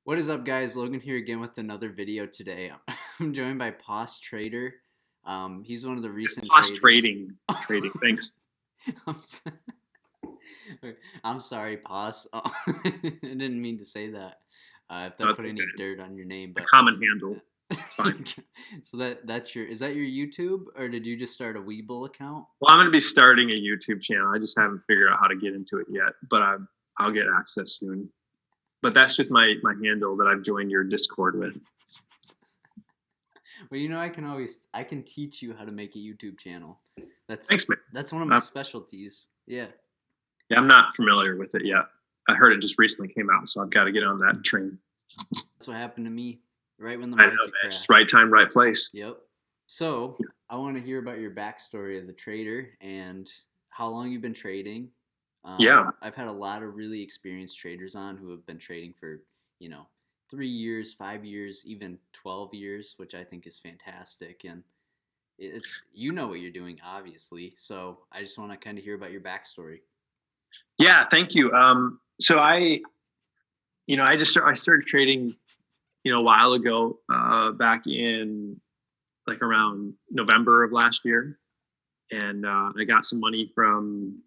What is up, guys? Logan here again with another video today. I'm joined by POS Trader. He's one of the recent POS traders. trading. Thanks. I'm, s- I'm sorry, POS. Oh, I didn't mean to say that. If No, that it's put okay. any It's dirt on your name, a but common handle. It's fine. so that's your is that your YouTube, or did you just start a Weeble account? Well, I'm going to be starting a YouTube channel. I just haven't figured out how to get into it yet, but I'll get access soon. But that's just my handle that I've joined your Discord with. Well, I can teach you how to make a YouTube channel. Thanks, man. That's one of my specialties. Yeah. Yeah, I'm not familiar with it yet. I heard it just recently came out, so I've got to get on that train. That's what happened to me right when the I market know, crashed. right time, right place. Yep. So I want to hear about your backstory as a trader and how long you've been trading. Yeah. I've had a lot of really experienced traders on who have been trading for, 3 years, 5 years, even 12 years, which I think is fantastic. And you know what you're doing, obviously. So I just want to kind of hear about your backstory. Yeah, thank you. So I started trading, a while ago, back in like around November of last year, and I got some money from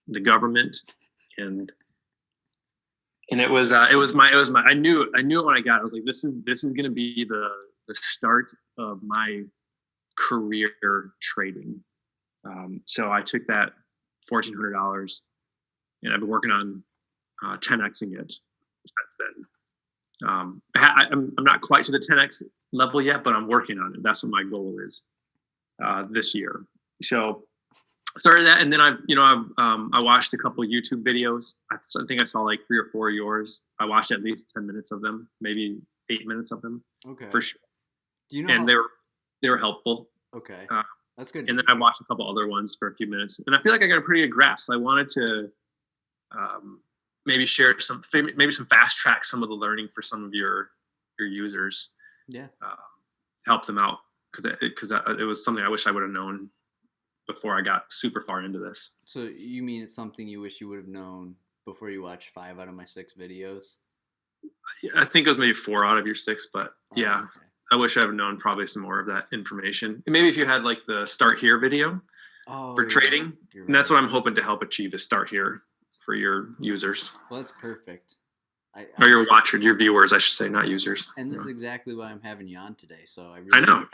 the government, and it was my I knew it when I got it. I was like, this is going to be the start of my career trading. So I took that $1,400, and I've been working on 10xing it since then. I'm not quite to the 10x level yet, but I'm working on it. That's what my goal is this year. So I started that, and then I watched a couple of YouTube videos. I think I saw like 3 or 4 of yours. I watched at least 10 minutes of them, maybe 8 minutes of them. Okay. For sure. Do you know? And they were helpful. Okay. That's good. And then I watched a couple other ones for a few minutes, and I feel like I got a pretty good grasp. I wanted to maybe share some fast track some of the learning for some of your users. Yeah. Help them out because it was something I wish I would have known before I got super far into this. So you mean it's something you wish you would have known before you watched 5 out of my 6 videos? I think it was maybe 4 out of your 6, but yeah, okay. I wish I would have known probably some more of that information. And maybe if you had like the start here video for trading, right. And that's what I'm hoping to help achieve, is start here for your users. Well, that's perfect. Or your watchers, your viewers, I should say, not users. And this is exactly why I'm having you on today. So I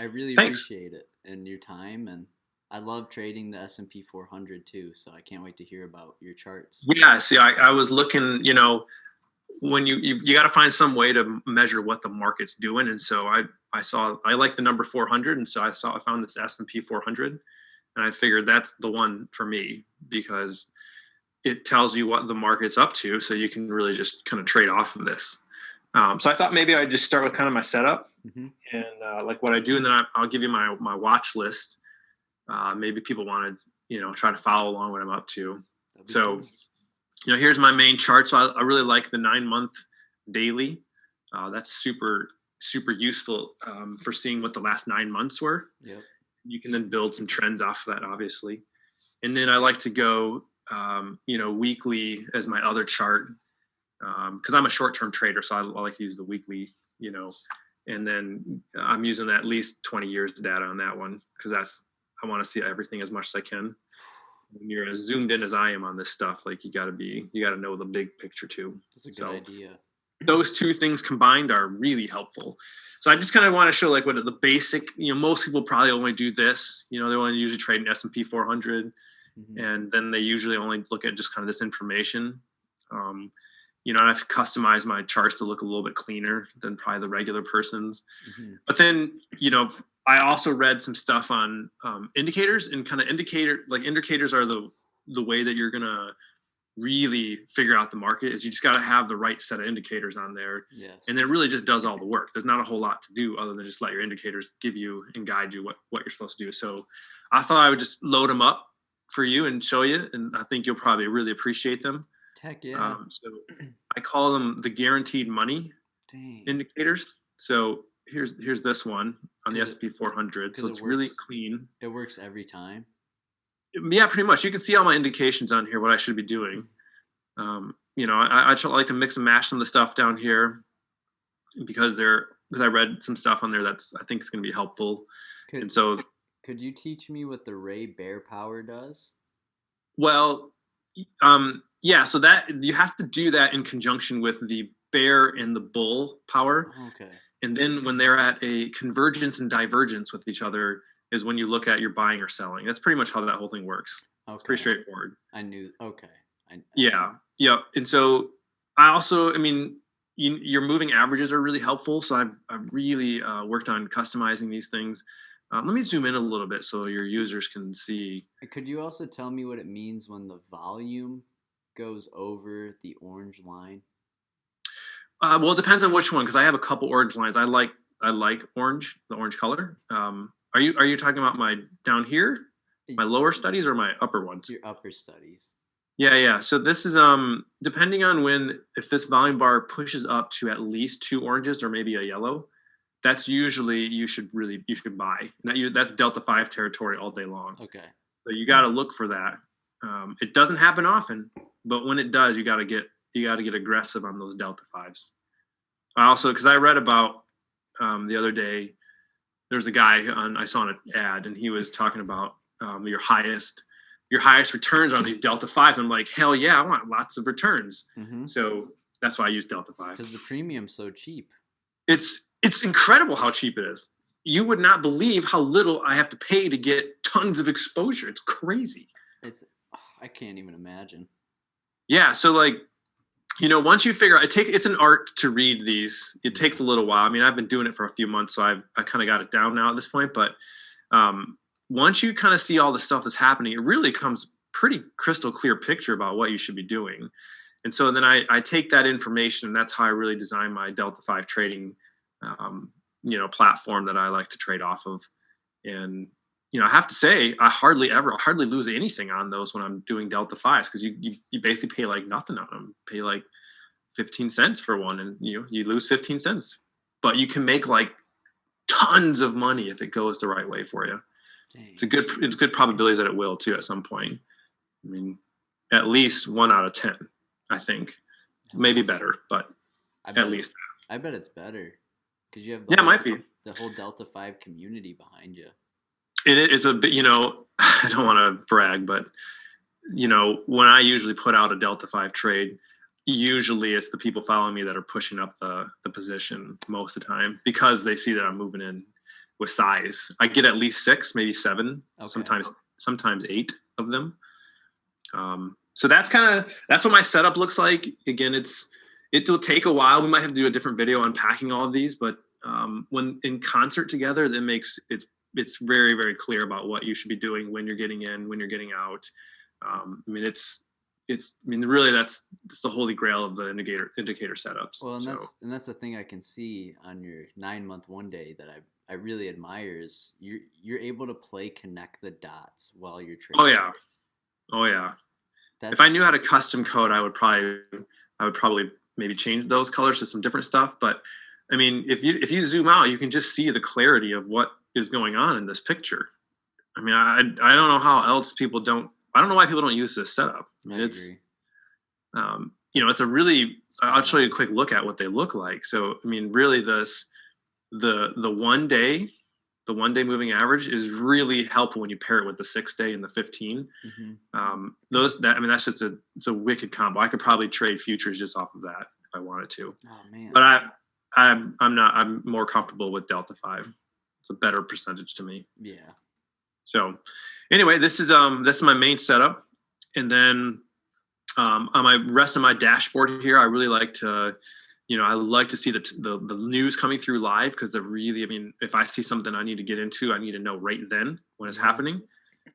really Thanks. appreciate it and your time, and I love trading the S&P 400 too. So I can't wait to hear about your charts. Yeah, see, I was looking, when you got to find some way to measure what the market's doing, and so I like the number 400, and so I found this S&P 400, and I figured that's the one for me because it tells you what the market's up to, so you can really just kind of trade off of this. So I thought maybe I'd just start with kind of my setup and like what I do, and then I'll give you my watch list. Maybe people want to try to follow along what I'm up to. So here's my main chart. So I really like the 9-month daily. That's super useful for seeing what the last 9 months were. Yep. You can then build some trends off of that, obviously. And then I like to go weekly as my other chart, because I'm a short-term trader, so I like to use the weekly, and then I'm using at least 20 years data on that one, because I want to see everything as much as I can. When you're as zoomed in as I am on this stuff, like you got to know the big picture too. That's a good idea. Those two things combined are really helpful. So I just kind of want to show like what the basic, most people probably only do this, they only usually trade an S&P 400. And then they usually only look at just kind of this information. And I've customized my charts to look a little bit cleaner than probably the regular person's. But then, I also read some stuff on indicators, and kind of indicators are the way that you're going to really figure out the market. Is you just got to have the right set of indicators on there. Yes. And it really just does all the work. There's not a whole lot to do other than just let your indicators give you and guide you what you're supposed to do. So I thought I would just load them up for you and show you, and I think you'll probably really appreciate them. Heck yeah. So I call them the guaranteed money indicators. So here's this one on the S&P 400. So it's really clean. It works every time. Yeah, pretty much. You can see all my indications on here, what I should be doing. I like to mix and match some of the stuff down here. because I read some stuff on there that's I think is going to be helpful. Could And so, could you teach me what the Ray Bear Power does? well, yeah, so that you have to do that in conjunction with the bear and the bull power. Okay. And then when they're at a convergence and divergence with each other is when you look at your buying or selling. That's pretty much how that whole thing works. It's pretty Okay. straightforward. I knew. Okay. I Yeah. Yeah. And so I mean, your moving averages are really helpful. So I've really worked on customizing these things. Let me zoom in a little bit so your users can see. could you also tell me what it means when the volume goes over the orange line? Well, it depends on which one because I have a couple orange lines. I like orange, the orange color. Are you talking about my down here, my lower studies, or my upper ones? Your upper studies. Yeah, yeah. So this is depending on when if this volume bar pushes up to at least two oranges or maybe a yellow, that's usually you should buy. That's Delta 5 territory all day long. Okay. So you got to look for that. It doesn't happen often, but when it does, you got to get aggressive on those Delta 5s. I also because I read about the other day, there's a guy I saw an ad and he was talking about your highest returns on these Delta 5s. I'm like, hell yeah, I want lots of returns. Mm-hmm. So that's why I use Delta 5. Because the premium's so cheap. It's incredible how cheap it is. You would not believe how little I have to pay to get tons of exposure. It's crazy. It's I can't even imagine. Yeah, so like once you figure out it's an art to read these. It takes a little while. I mean, I've been doing it for a few months, so I kind of got it down now at this point. But once you kind of see all the stuff that's happening, it really comes pretty crystal clear picture about what you should be doing. And so then I take that information, and that's how I really design my Delta 5 trading, platform that I like to trade off of. And I have to say, I hardly lose anything on those when I'm doing Delta 5s because you basically pay like nothing on them. Pay like 15 cents for one, and you lose 15 cents, but you can make like tons of money if it goes the right way for you. Dang. It's good probabilities that it will too at some point. I mean, at least 1 out of 10, I think. Maybe better, but at least. I bet it's better because you have Yeah, it might be. the whole Delta 5 community behind you. It's a bit, I don't want to brag, but when I usually put out a Delta 5 trade, usually it's the people following me that are pushing up the position most of the time because they see that I'm moving in with size. I get at least 6, maybe 7, Okay. sometimes 8 of them. So that's what my setup looks like. Again, it will take a while. We might have to do a different video unpacking all of these, but when in concert together, that makes it's very, very clear about what you should be doing when you're getting in, when you're getting out. I mean, really that's the holy grail of the indicator setups. Well, and So that's the thing I can see on your 9 month one day that I really admire is you're able to play connect the dots while you're trading. oh yeah. That's If I knew how to custom code, I would probably maybe change those colors to some different stuff. But I mean, if you zoom out, you can just see the clarity of what is going on in this picture. I mean, I don't know how else people don't. I don't know why people don't use this setup. I mean, I it's agree. it's a really. I'll show you a powerful. quick look at what they look like. So I mean, really, the 1 day. The 1 day moving average is really helpful when you pair it with the 6 day and the 15. Mm-hmm. That's just it's a wicked combo. I could probably trade futures just off of that if I wanted to. Oh man. But I'm more comfortable with Delta 5. It's a better percentage to me. Yeah. So anyway, this is my main setup. And then on my rest of my dashboard here, I really like to I like to see the news coming through live because if I see something I need to get into, I need to know right then when it's happening.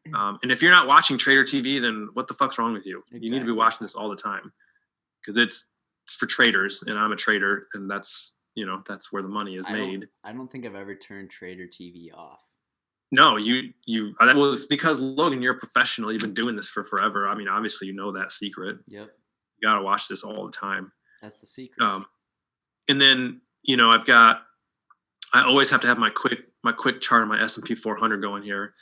And if you're not watching Trader TV, then what the fuck's wrong with you? Exactly. You need to be watching this all the time because it's for traders, and I'm a trader, and that's where the money is made. I don't think I've ever turned Trader TV off. No, it's because Logan, you're a professional. You've been doing this for forever. I mean, obviously, you know that secret. Yep. You gotta watch this all the time. That's the secret. And then I always have to have my quick chart on my S&P 400 going here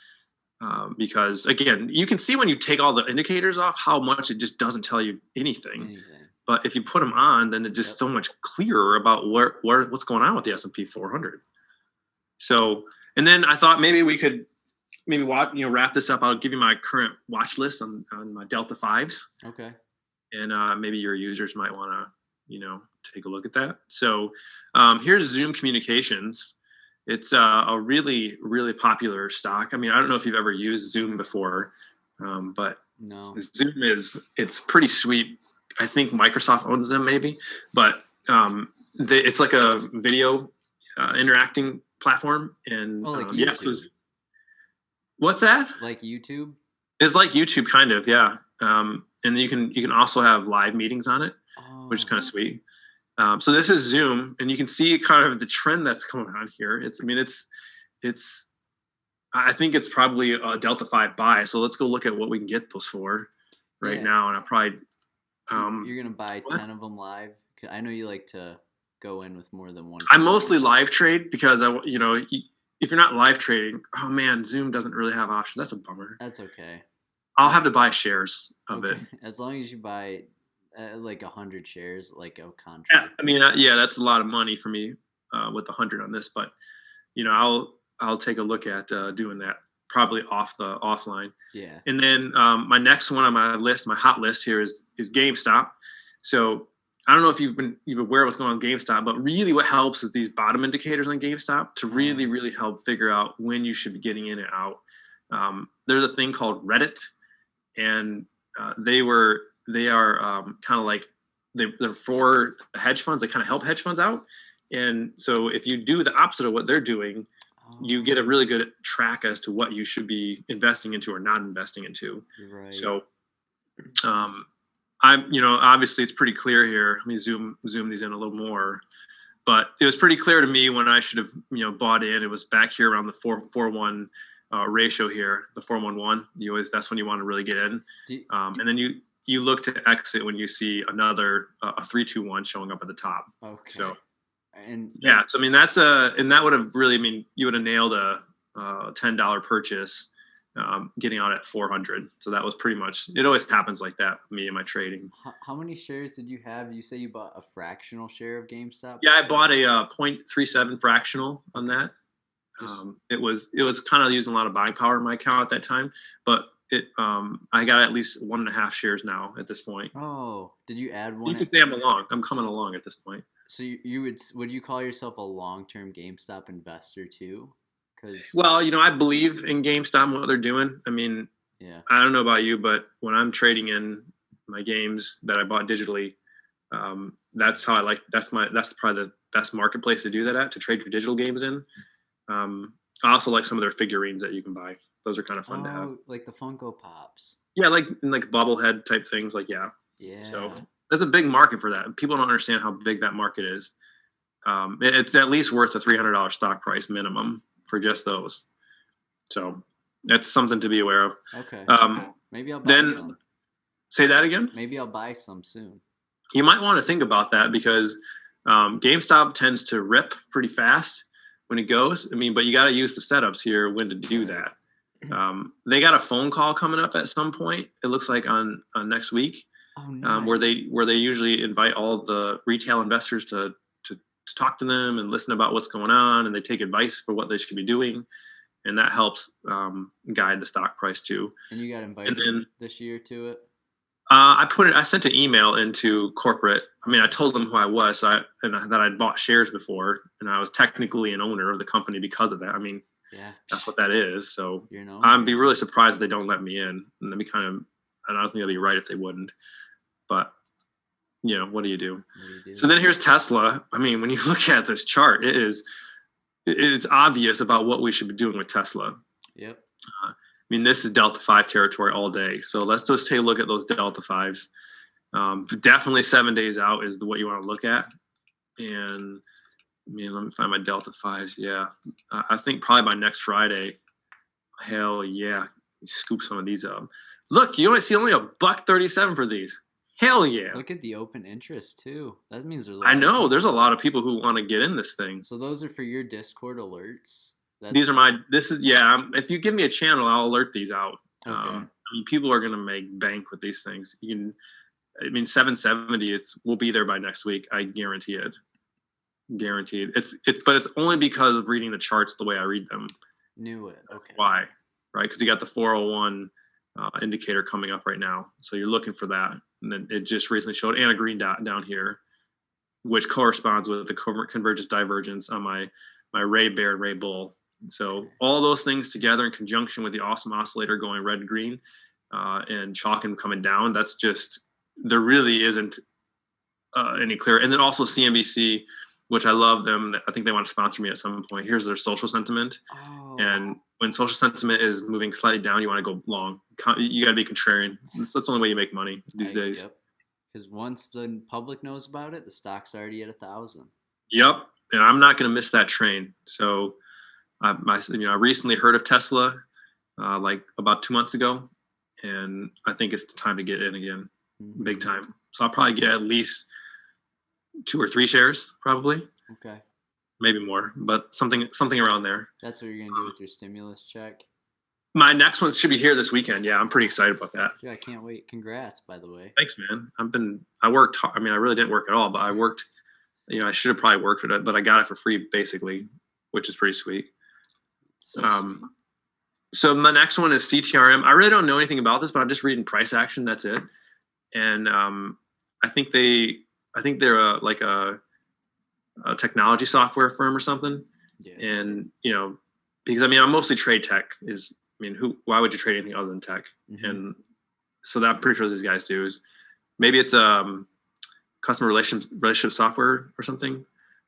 because again, you can see when you take all the indicators off how much it just doesn't tell you anything. But if you put them on, then it's just Yep. so much clearer about what's going on with the S&P 400. So, and then I thought maybe we could maybe wrap this up. I'll give you my current watch list on my Delta fives, Okay. and maybe your users might want to take a look at that. So here's Zoom Communications. It's a really really popular stock. I mean, I don't know if you've ever used Zoom before, but No. Zoom it's pretty sweet. I think Microsoft owns them maybe, but it's like a video interacting platform, and Oh, like yeah. So YouTube. what's that? Like YouTube. It's like YouTube, kind of, yeah. And you can also have live meetings on it, which is Oh. kind of sweet. So this is Zoom, and you can see kind of the trend that's going on here. It's. I think it's probably a Delta 5 buy. So let's go look at what we can get those for right Yeah. now. And I probably You're gonna buy what? 10 of them live. 'Cause I know you like to go in with more than one I trade. mostly live trade because if you're not live trading, oh man, Zoom doesn't really have options. That's a bummer. That's okay. I'll have to buy shares of it. Okay. As long as you buy like 100 shares, like a Yeah, contract. I mean, yeah, that's a lot of money for me with 100 on this, but I'll take a look at doing that probably offline. Yeah. And then my next one on my list, my hot list here is GameStop. So I don't know if you've aware of what's going on with GameStop, but really what helps is these bottom indicators on GameStop to really really help figure out when you should be getting in and out. There's a thing called Reddit, and they are kind of like they're for hedge funds. They kind of help hedge funds out, and so if you do the opposite of what they're doing, you get a Oh, really good track as to what you should be investing into or not investing into. you're right. So I'm obviously it's pretty clear here. Let me zoom these in a little more. But it was pretty clear to me when I should have bought in. It was back here around the 4-1 ratio here, the 4-1-1. That's when you want to really get in, Do, and then you look to exit when you see another a 3-2-1 showing up at the top. okay. So And yeah, so I mean and that would have really, I mean, you would have nailed a $10 purchase, getting out at 400. So that was pretty much. It always happens like that with me and my trading. how many shares did you have? You say you bought a fractional share of GameStop? Yeah, I bought a 0.37 fractional on Okay. that. Just It was kind of using a lot of buying power in my account at that time, but I got at least 1.5 shares now at this point. oh, did you add You one can at say I'm coming along at this point. so you would you call yourself a long-term GameStop investor too? Cuz Well, I believe in GameStop and what they're doing. I mean, yeah. I don't know about you, but when I'm trading in my games that I bought digitally, that's how I like. That's probably the best marketplace to do that at, to trade your digital games in. I also like some of their figurines that you can buy. Those are kind of fun to have. Oh, like the Funko Pops. Yeah, like bobblehead type things. Like, yeah. So Yeah. there's a big market for that. People don't understand how big that market is. It's at least worth a $300 stock price minimum for just those. So that's something to be aware of. Okay. Um, Maybe I'll buy then some. say that again. Maybe I'll buy some soon. You might want to think about that because GameStop tends to rip pretty fast when it goes. I mean, but you got to use the setups here when to do Right. that. They got a phone call coming up at some point. It looks like on next week, Oh, where nice. they usually invite all the retail investors to talk to them and listen about what's going on, and they take advice for what they should be doing, and that helps guide the stock price too. And you got And invited then this year to it? I sent an email into corporate. I mean, I told them who I was, that I'd bought shares before, and I was technically an owner of the company because of that. I mean, Yeah. that's what that is. So You're an owner I'd be now. really surprised if they don't let me in, and that'd be kind of. I don't think that'd be right if they wouldn't. But what do you do? What do you So do? then here's Tesla. I mean, when you look at this chart, it's obvious about what we should be doing with Tesla. Yep. I mean, this is Delta 5 territory all day. So let's just take a look at those Delta 5s. Definitely 7 days out is what you want to look at. And I mean, let me find my Delta 5s. Yeah. I think probably by next Friday. Hell yeah. Scoop some of these up. Look, you only see only $1.37 for these. Hell yeah. Look at the open interest too. That means there's a I lot of know there's a people. lot of people who want to get in this thing. So those are for your Discord alerts. These That's are this is, yeah. If you give me a channel, I'll alert these out. okay. I mean, people are going to make bank with these things. I mean, 770. We'll be there by next week. I guarantee it. Guaranteed. But it's only because of reading the charts the way I read them. Knew it. That's Okay. why, right? Because you got the 401 indicator coming up right now, so you're looking for that, and then it just recently showed and a green dot down here, which corresponds with the convergence divergence on my Ray Bear and Ray Bull. So all those things together in conjunction with the awesome oscillator going red green and chalking coming down, that's just there really isn't any clear. And then also CNBC, which I love them. I think they want to sponsor me at some point. Here's their social sentiment. Oh. And when social sentiment is moving slightly down, you want to go long. You got to be contrarian. That's the only way you make money these days. Yep. Because once the public knows about it, the stock's already at 1,000. Yep. And I'm not going to miss that train. So I recently heard of Tesla like about 2 months ago. And I think it's time to get in again, big time. So I'll probably get at least 2 or 3 shares, probably. Okay. Maybe more, but something around there. That's what you're gonna do with your stimulus check. My next one should be here this weekend. Yeah, I'm pretty excited about that. Yeah, I can't wait. Congrats, by the way. Thanks, man. I worked hard. I mean, I really didn't work at all, but I worked. I should have probably worked for it, but I got it for free, basically, which is pretty sweet. So my next one is CTRM. I really don't know anything about this, but I'm just reading price action. That's it. And I think they're like a technology software firm or something. Yeah. And because I'm mostly trade tech. Why would you trade anything other than tech? Mm-hmm. And so that I'm pretty sure these guys do is maybe it's customer relationship software or something.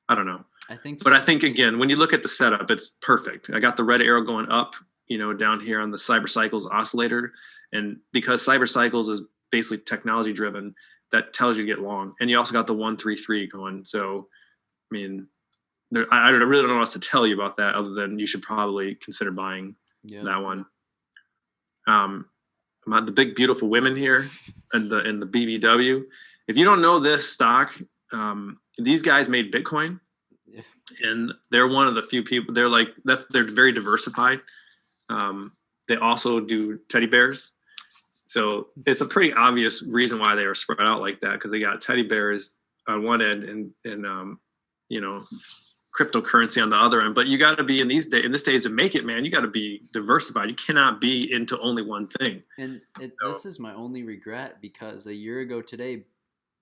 I don't know. I think so. But I think again, when you look at the setup, it's perfect. I got the red arrow going up, down here on the Cyber Cycles oscillator. And because Cyber Cycles is basically technology driven, that tells you to get long. And you also got the 133 going. So, I really don't know what else to tell you about that other than you should probably consider buying that one. The big beautiful women here in the BBW. If you don't know this stock, these guys made Bitcoin, and they're one of the few people. They're very diversified. They also do teddy bears. So it's a pretty obvious reason why they are spread out like that, because they got teddy bears on one end and cryptocurrency on the other end. But you got to be in this days to make it, man. You got to be diversified. You cannot be into only one thing. And this is my only regret, because a year ago today,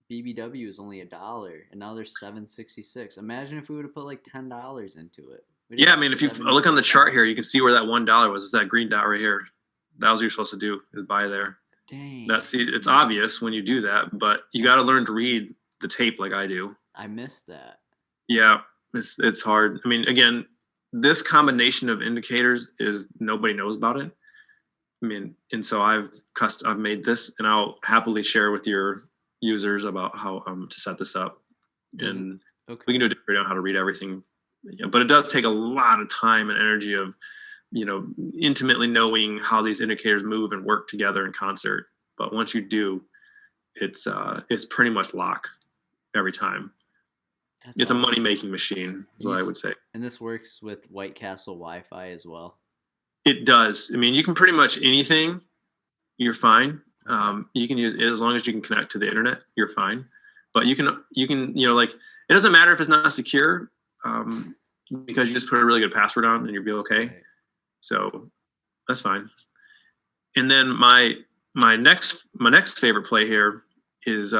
BBW was only $1, and now they're $7.66. Imagine if we would have put like $10 into it. Yeah, I mean, if you look on the chart here, you can see where that $1 was. It's that green dot right here. That was what you're supposed to do, is buy there. Dang. It's obvious when you do that, but you got to learn to read the tape like I do. I missed that. Yeah, it's hard. I mean, again, this combination of indicators is nobody knows about it. I mean, and so I've made this, and I'll happily share with your users about how to set this up. And we can do a video on how to read everything. But it does take a lot of time and energy of intimately knowing how these indicators move and work together in concert. But once you do, it's pretty much lock every time. It's awesome. A money-making machine, is what I would say. And this works with White Castle Wi-Fi as well? It does. I mean, you can pretty much anything, you're fine. Okay. You can use it as long as you can connect to the internet, you're fine. But you can it doesn't matter if it's not secure, because you just put a really good password on and you'll be okay. Right. So that's fine. And then my next favorite play here is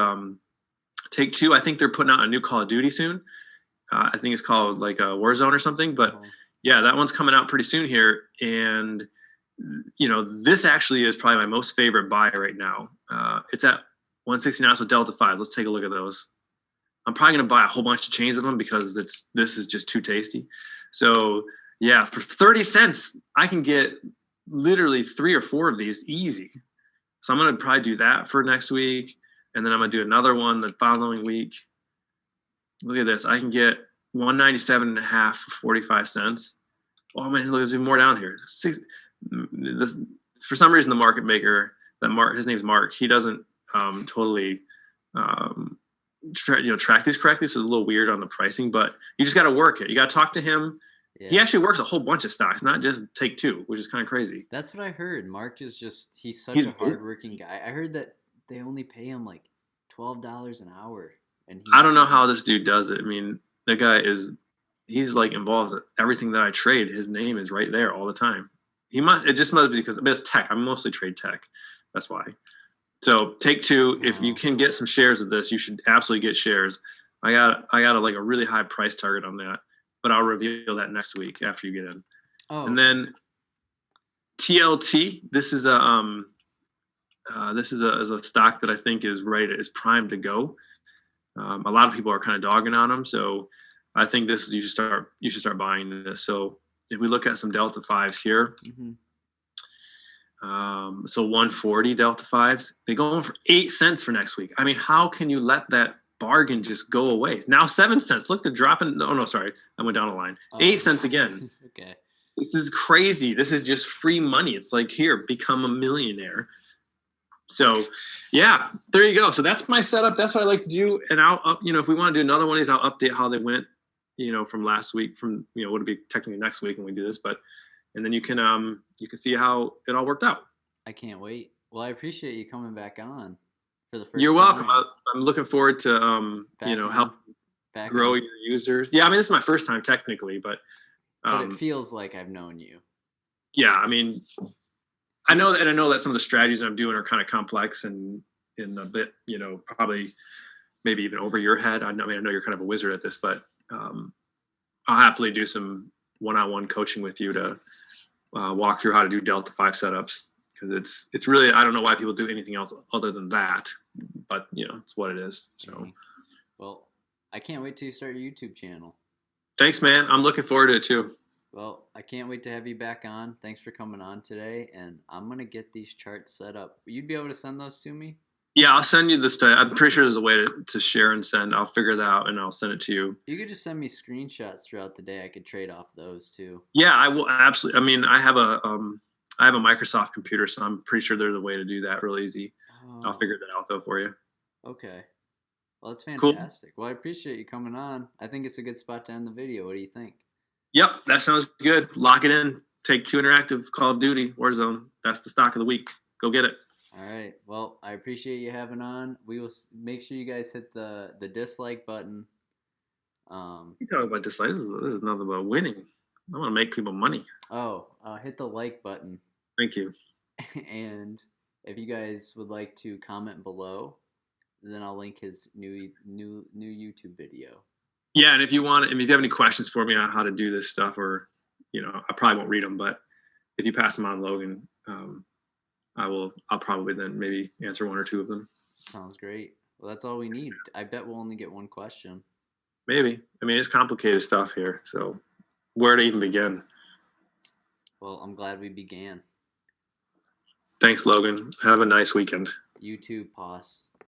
Take Two. I think they're putting out a new Call of Duty soon. I think it's called like a Warzone or something. But yeah, that one's coming out pretty soon here. And this actually is probably my most favorite buy right now. It's at 169 so Delta 5. Let's take a look at those. I'm probably going to buy a whole bunch of chains of them because this is just too tasty. So yeah, for 30 cents, I can get literally 3 or 4 of these easy. So I'm going to probably do that for next week. And then I'm going to do another one the following week. Look at this. I can get 197.5 for 45 cents. Oh man, look, there's even more down here. For some reason, the market maker, his name's Mark, he doesn't totally track these correctly, so it's a little weird on the pricing, but you just got to work it. You got to talk to him. Yeah. He actually works a whole bunch of stocks, not just Take Two, which is kind of crazy. That's what I heard. Mark is he's such a hardworking guy. I heard that they only pay him like $12 an hour, and I don't know how this dude does it. I mean, the guy he's like involved in everything that I trade. His name is right there all the time. It just must be because it's tech. I mostly trade tech. That's why. So take two. If you Oh, can get some shares of this, you should absolutely get shares. I got like a really high price target on that, but I'll reveal that next week after you get in. oh, And okay. then TLT. This is a stock that I think is primed to go. A lot of people are kind of dogging on them, so I think this you should start buying this. So if we look at some Delta fives here, Mm-hmm. so 140 Delta fives, they go on for 8 cents for next week. I mean, how can you let that bargain just go away? Now 7 cents. Look, they're dropping. Oh no, sorry, I went down the line. Oh, 8 cents again. okay. This is crazy. This is just free money. It's like here, become a millionaire. So, yeah, there you go. So that's my setup. That's what I like to do. And if we want to do another one of these, I'll update how they went, from last week, from what would be technically next week when we do this. But and then you can see how it all worked out. I can't wait. Well, I appreciate you coming back on for the You're first welcome. time. I'm looking forward to Back help on, back grow on. your users. Yeah, I mean this is my first time technically, but But it um, feels like I've known you. yeah, I mean I know that some of the strategies I'm doing are kind of complex and in a bit, probably maybe even over your head. I know you're kind of a wizard at this, but I'll happily do some one-on-one coaching with you to walk through how to do Delta 5 setups because it's really I don't know why people do anything else other than that, but it's what it is. So Dang. Well, I can't wait till you start your YouTube channel. thanks, man. I'm looking forward to it too. Well, I can't wait to have you back on. Thanks for coming on today, and I'm gonna get these charts set up. You'd be able to send those to me? Yeah, I'll send you this. I'm pretty sure there's a way to share and send. I'll figure that out and I'll send it to you. You could just send me screenshots throughout the day. I could trade off those too. Yeah, I will absolutely. I mean, I have a Microsoft computer, so I'm pretty sure there's a way to do that real easy. I'll Oh, figure that out though for you. okay. Well, that's Cool. fantastic. Well, I appreciate you coming on. I think it's a good spot to end the video. What do you think? Yep, that sounds good. Lock it in. Take Two Interactive, Call of Duty, Warzone. That's the stock of the week. Go get it. All right. Well, I appreciate you having on. We will make sure you guys hit the dislike button. You talk about this. This is nothing about winning. I want to make people money. Hit the like button. Thank you. And if you guys would like to comment below, then I'll link his new YouTube video. Yeah, and if you have any questions for me on how to do this stuff, or I probably won't read them, but if you pass them on, Logan, I'll probably then maybe answer one or two of them. Sounds great. Well, that's all we need. I bet we'll only get one question. Maybe. I mean, it's complicated stuff here, so where to even begin? Well, I'm glad we began. Thanks, Logan. Have a nice weekend. You too, POS.